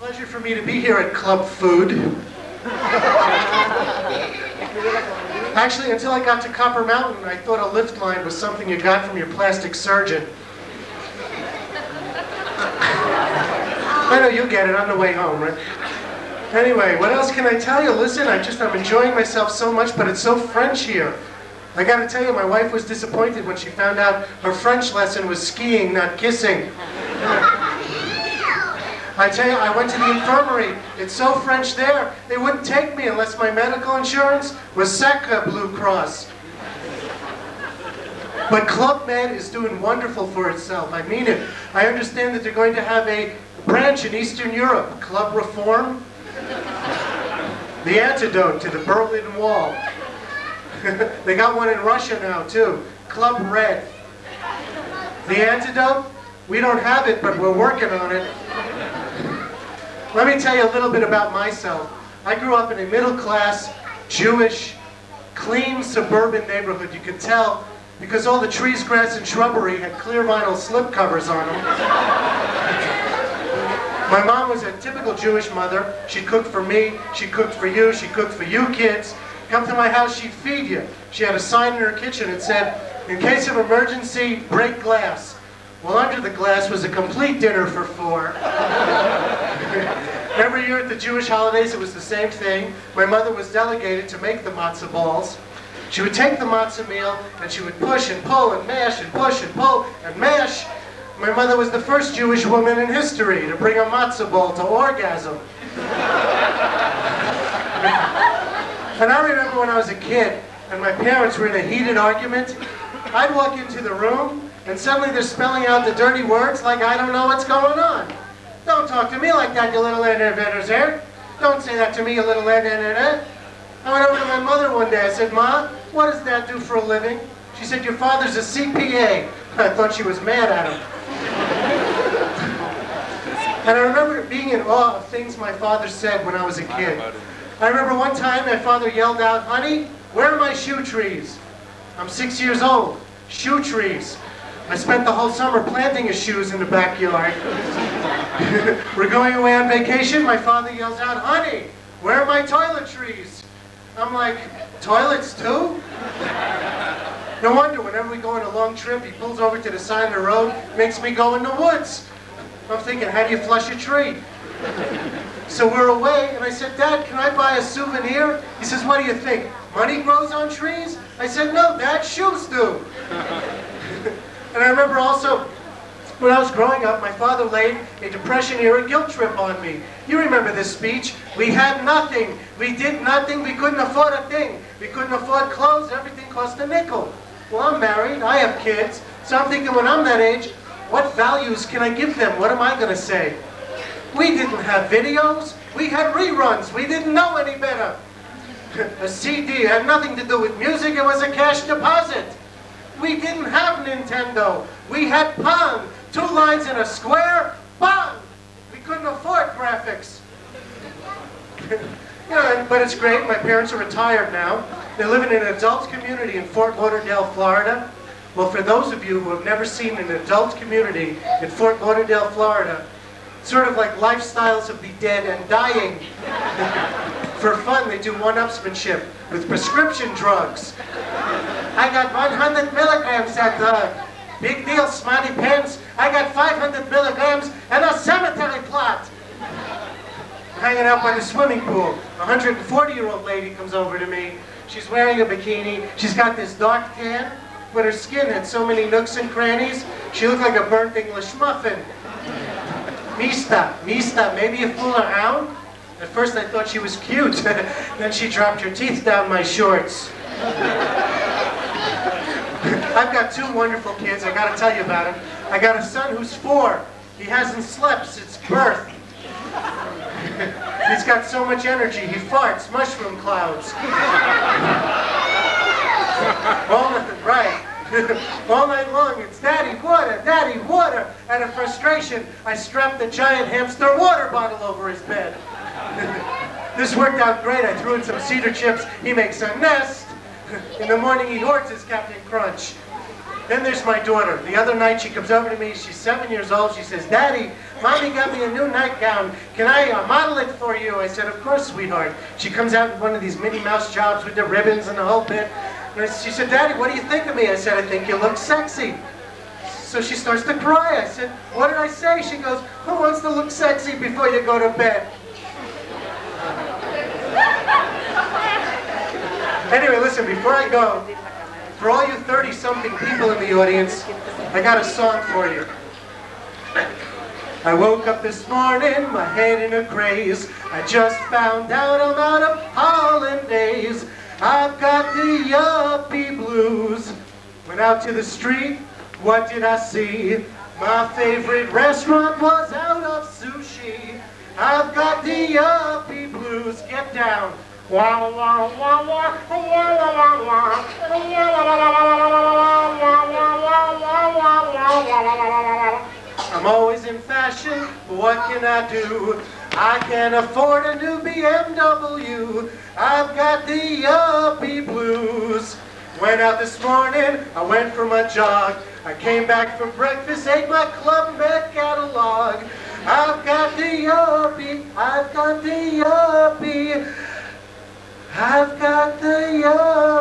Pleasure for me to be here at Club Food. Actually, until I got to Copper Mountain, I thought a lift line was something you got from your plastic surgeon. I know you get it on the way home, right? Anyway, what else can I tell you? Listen, I'm enjoying myself so much, but it's so French here. I gotta tell you, my wife was disappointed when she found out her French lesson was skiing, not kissing. I tell you, I went to the infirmary. It's so French there, they wouldn't take me unless my medical insurance was circa Blue Cross. But Club Med is doing wonderful for itself. I mean it. I understand that they're going to have a branch in Eastern Europe, Club Reform. The antidote to the Berlin Wall. They got one in Russia now, too. Club Red. The antidote? We don't have it, but we're working on it. Let me tell you a little bit about myself. I grew up in a middle-class, Jewish, clean suburban neighborhood. You could tell because all the trees, grass, and shrubbery had clear vinyl slipcovers on them. My mom was a typical Jewish mother. She cooked for me, she cooked for you, she cooked for you kids. Come to my house, she'd feed you. She had a sign in her kitchen that said, "In case of emergency, break glass." Well, under the glass was a complete dinner for 4. Every year at the Jewish holidays, it was the same thing. My mother was delegated to make the matzah balls. She would take the matzah meal, and she would push and pull and mash and push and pull and mash. My mother was the first Jewish woman in history to bring a matzah ball to orgasm. And I remember when I was a kid, and my parents were in a heated argument, I'd walk into the room, and suddenly they're spelling out the dirty words like I don't know what's going on. Don't talk to me like that, you little there. Don't say that to me, you little I went over to my mother one day. I said, "Ma, what does Dad do for a living?" She said, "Your father's a CPA." I thought she was mad at him. And I remember being in awe of things my father said when I was a kid. I remember one time my father yelled out, "Honey, where are my shoe trees?" I'm 6 years old. Shoe trees. I spent the whole summer planting his shoes in the backyard. We're going away on vacation. My father yells out, "Honey, where are my toiletries?" I'm like, "Toilets too?" No wonder whenever we go on a long trip, he pulls over to the side of the road, makes me go in the woods. I'm thinking, how do you flush a tree? So we're away, and I said, "Dad, can I buy a souvenir?" He says, "What do you think? Money grows on trees?" I said, "No, Dad, shoes do." And I remember also, when I was growing up, my father laid a Depression-era guilt trip on me. You remember this speech. We had nothing. We did nothing. We couldn't afford a thing. We couldn't afford clothes. Everything cost a nickel. Well, I'm married. I have kids. So I'm thinking when I'm that age, what values can I give them? What am I going to say? We didn't have videos. We had reruns. We didn't know any better. A CD had nothing to do with music. It was a cash deposit. We didn't have Nintendo. We had Pong. 2 lines in a square. Pong. We couldn't afford graphics. But it's great. My parents are retired now. They live in an adult community in Fort Lauderdale, Florida. Well, for those of you who have never seen an adult community in Fort Lauderdale, Florida, sort of like Lifestyles of the Dead and Dying. For fun, they do one-upsmanship with prescription drugs. I got 100 milligrams at the big deal, smarty pants. I got 500 milligrams and a cemetery plot. Hanging out by the swimming pool. A 140-year-old lady comes over to me. She's wearing a bikini. She's got this dark tan, but her skin had so many nooks and crannies, she looked like a burnt English muffin. Mista, maybe you fool around? At first I thought she was cute. Then she dropped her teeth down my shorts. I've got 2 wonderful kids. I gotta tell you about them. I got a son who's 4. He hasn't slept since birth. He's got so much energy, he farts mushroom clouds. All night long, it's "Daddy, water, Daddy, water." Out of frustration, I strapped the giant hamster water bottle over his bed. This worked out great. I threw in some cedar chips. He makes a nest. In the morning, he hoards his Captain Crunch. Then there's my daughter. The other night she comes over to me, she's 7 years old, she says, Daddy, Mommy got me a new nightgown. Can I model it for you? I said, of course, sweetheart. She comes out with one of these Minnie Mouse jobs with the ribbons and the whole bit. And she said, Daddy, what do you think of me? I said, I think you look sexy. So she starts to cry. I said, what did I say? She goes, who wants to look sexy before you go to bed? Anyway, listen, before I go, for all you 30-something people in the audience, I got a song for you. I woke up this morning, my head in a graze. I just found out I'm out of holidays. I've got the yuppie blues. Went out to the street, what did I see? My favorite restaurant was out of sushi. I've got the yuppie blues, get down. I'm always in fashion, but what can I do? I can't afford a new BMW. I've got the yuppie blues. Went out this morning, I went for my jog. I came back for breakfast, ate my Club Med catalog. I've got the yuppie, I've got the yuppie, I've got the yuppie.